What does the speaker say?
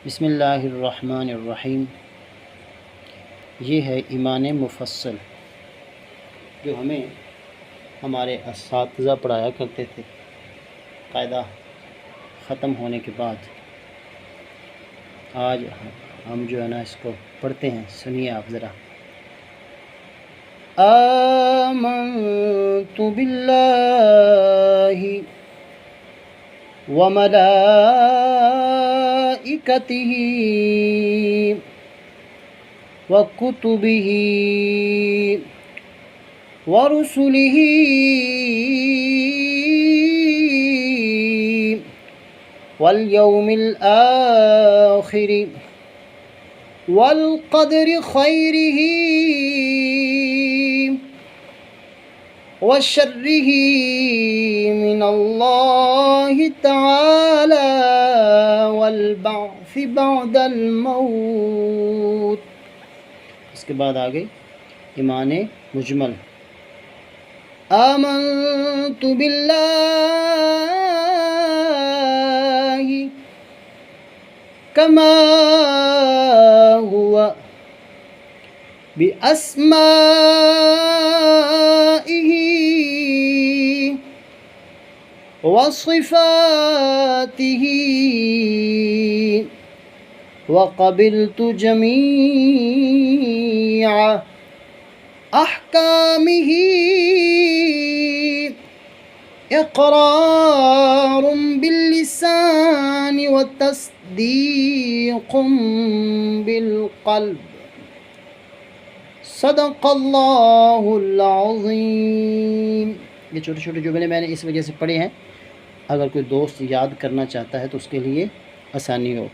बिस्मिल्लाहिर्रहमानिर्रहीम। ये है ईमान मुफ़स्सल जो हमें हमारे असातिज़ा पढ़ाया करते थे। कायदा ख़त्म होने के बाद आज हम जो है ना इसको पढ़ते हैं। सुनिए आप ज़रा। आमन्तु बिल्लाहि व मलाइकतिही व कुतुबिही व रुसुलिही वल यौमिल आखिर वल क़द्रि खैरिही व शर्रिही मिनल्लाहि तआला वल बअ्सि बअदल मौत। इसके बाद आगे ईमान मुजमल। आमन्तु बिल्लाहि कमा हुवा बिअस्माइही व सिफ़ातिही व क़बिलतु जमीअ अहकामिही इक़रारुम बिल्लिसान व तस्दीक़ुम बिल्क़ल्ब। सदक़ल्लाहुल अज़ीम। ये छोटे छोटे जुमले मैंने इस वजह से पढ़े हैं, अगर कोई दोस्त याद करना चाहता है तो उसके लिए आसानी हो।